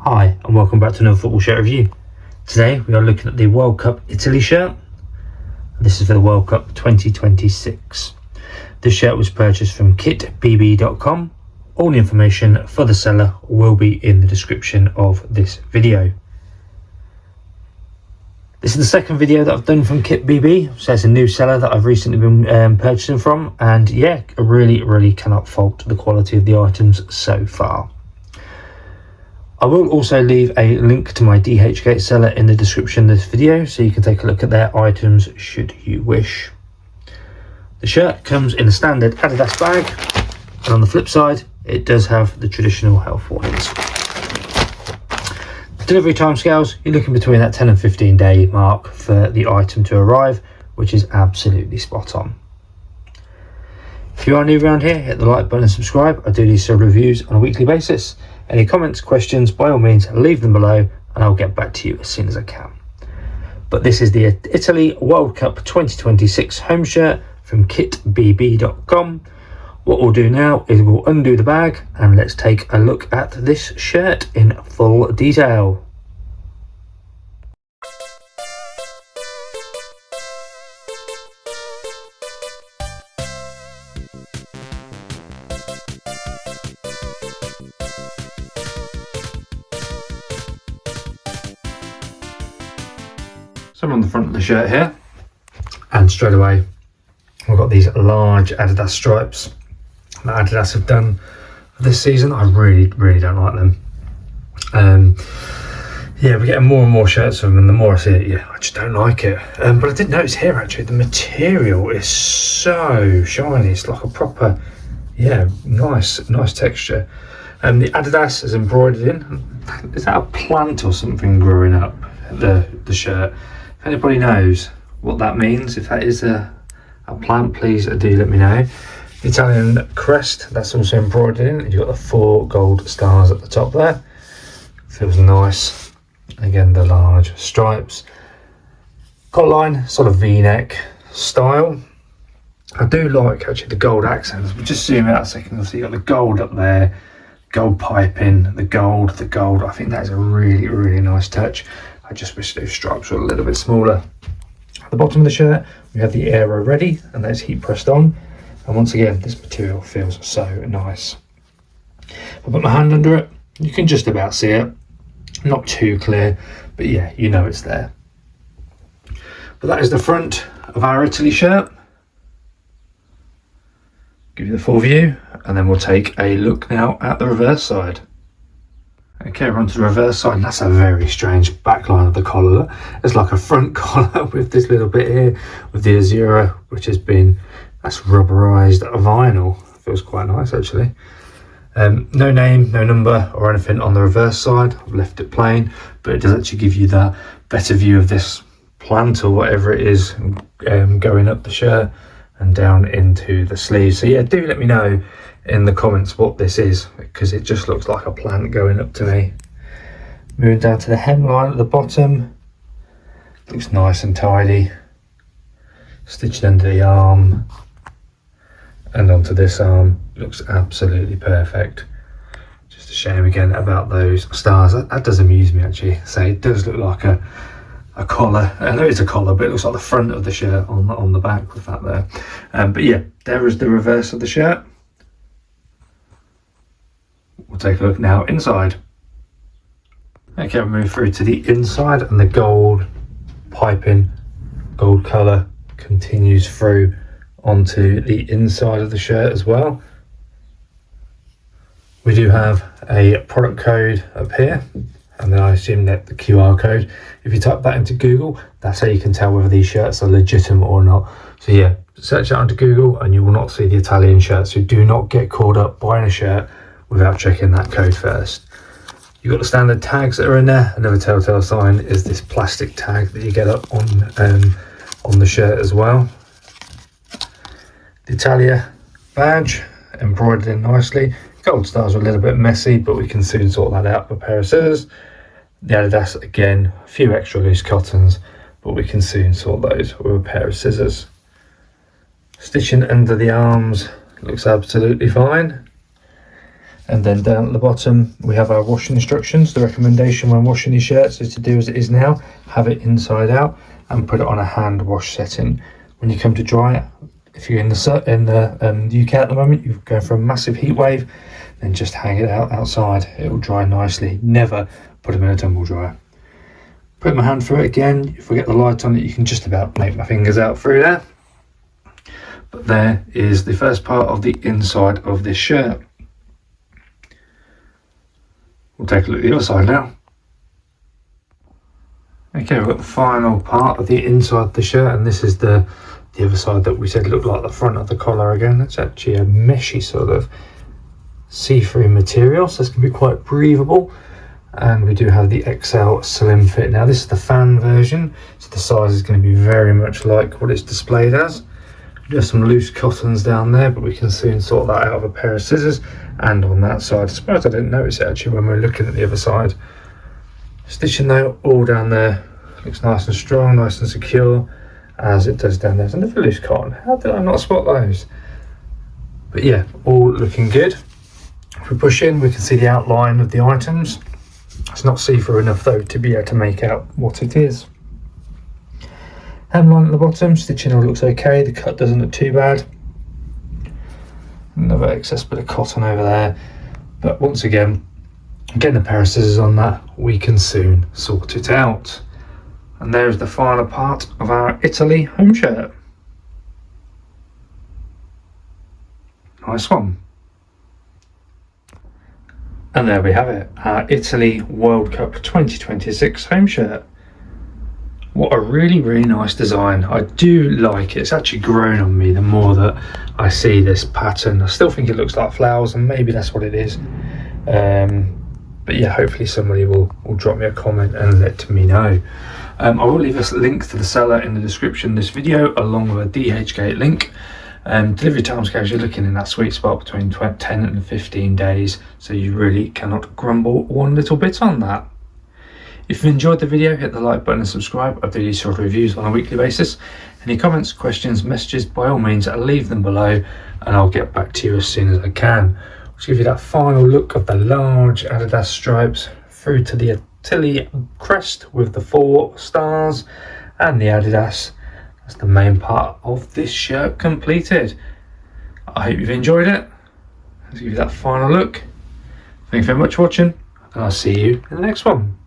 Hi and welcome back to another football shirt review. Today we are looking at the World Cup Italy shirt. This is for the World Cup 2026. This shirt was purchased from kitbb.com. All the information for the seller will be in the description of this video. This is the second video that I've done from kitbb, so it's a new seller that I've recently been purchasing from, and yeah, I really cannot fault the quality of the items so far. I will also leave a link to my DHgate seller in the description of this video, so you can take a look at their items should you wish. The shirt comes in a standard Adidas bag, and on the flip side it does have the traditional health warnings. Delivery timescales, you're looking between that 10 and 15 day mark for the item to arrive, which is absolutely spot on. If you are new around here, hit the like button and subscribe. I do these several reviews on a weekly basis. Any comments, questions, by all means leave them below and I'll get back to you as soon as I can. But this is the Italy World Cup 2026 home shirt from kitbb.com. What we'll do now is we'll undo the bag and let's take a look at this shirt in full detail. So I'm on the front of the shirt here, and straight away we've got these large Adidas stripes that Adidas have done for this season. I really don't like them. Yeah, we're getting more and more shirts of them, and the more I see it, yeah, I just don't like it. But I did notice here actually the material is so shiny. It's like a proper, yeah, nice texture. The Adidas is embroidered in. Is that a plant or something growing up the shirt? If anybody knows what that means, if that is a plant, please do let me know. The Italian crest, that's also embroidered in. You've got the 4 gold stars at the top there. Feels nice. Again, the large stripes. Collar, sort of V-neck style. I do like actually the gold accents. We'll just zoom out a second. You'll see you've got the gold up there, gold piping, the gold. I think that is a really nice touch. I just wish those stripes were a little bit smaller. At the bottom of the shirt, we have the aero ready, and that's heat pressed on. And once again, this material feels so nice. If I put my hand under it, you can just about see it. Not too clear, but yeah, you know it's there. But that is the front of our Italy shirt. Give you the full view, and then we'll take a look now at the reverse side. Okay, we're onto the reverse side, and that's a very strange backline of the collar. It's like a front collar with this little bit here with the Azzurri, which has been, that's rubberized vinyl. Feels quite nice actually. No name, no number or anything on the reverse side. I've left it plain, but it does actually give you that better view of this plant or whatever it is going up the shirt and down into the sleeves. So yeah, do let me know in the comments what this is, because it just looks like a plant going up to me. Moving down to the hemline at the bottom, looks nice and tidy. Stitched under the arm and onto this arm, looks absolutely perfect. Just a shame again about those stars. That does amuse me actually. So it does look like a collar. I know it's a collar, but it looks like the front of the shirt on the back with that there. But yeah, there is the reverse of the shirt. We'll take a look now inside. Okay, we'll move through to the inside, and the gold piping, gold colour continues through onto the inside of the shirt as well. We do have a product code up here, and then I assume that the QR code, if you type that into Google, that's how you can tell whether these shirts are legitimate or not. So yeah, search that onto Google and you will not see the Italian shirts. So do not get caught up buying a shirt without checking that code first. You've got the standard tags that are in there. Another telltale sign is this plastic tag that you get up on the shirt as well. The Italia badge embroidered in nicely. Gold stars are a little bit messy, but we can soon sort that out with a pair of scissors. The Adidas, again, a few extra loose cottons, but we can soon sort those with a pair of scissors. Stitching under the arms looks absolutely fine. And then down at the bottom we have our washing instructions. The recommendation when washing these shirts is to do as it is now, have it inside out and put it on a hand wash setting. When you come to dry it, if you're in the UK at the moment, you're going for a massive heat wave, then just hang it out outside. It will dry nicely. Never put them in a tumble dryer. Put my hand through it again. If we get the light on it, you can just about make my fingers out through there. But there is the first part of the inside of this shirt. We'll take a look at the other side now. Okay, we've got the final part of the inside of the shirt, and this is the other side that we said looked like the front of the collar again. It's actually a meshy sort of see-through material, so it's going to be quite breathable. And we do have the XL slim fit. Now this is the fan version, so the size is going to be very much like what it's displayed as. There's some loose cottons down there, but we can soon sort that out with a pair of scissors. And on that side, I suppose I didn't notice it actually when we were looking at the other side. Stitching though, all down there, looks nice and strong, nice and secure, as it does down there. There's another loose cotton. How did I not spot those? But yeah, all looking good. If we push in, we can see the outline of the items. It's not see-through enough though to be able to make out what it is. Hemline at the bottom, stitching all looks okay, the cut doesn't look too bad. Another excess bit of cotton over there, but once again, getting a pair of scissors on that, we can soon sort it out. And there's the final part of our Italy home shirt. Nice one. And there we have it, our Italy World Cup 2026 home shirt. What a really, really nice design. I do like it. It's actually grown on me the more that I see this pattern. I still think it looks like flowers, and maybe that's what it is. But yeah, hopefully somebody will drop me a comment and let me know. I will leave us links to the seller in the description of this video, along with a DHgate link. Delivery timescales, you're looking in that sweet spot between 10 and 15 days, so you really cannot grumble one little bit on that. If you enjoyed the video, hit the like button and subscribe. I do these sort of reviews on a weekly basis. Any comments, questions, messages, by all means leave them below and I'll get back to you as soon as I can. I'll just give you that final look of the large Adidas stripes through to the Italy crest with the 4 stars and the Adidas. That's the main part of this shirt completed. I hope you've enjoyed it. Let's give you that final look. Thank you very much for watching, and I'll see you in the next one.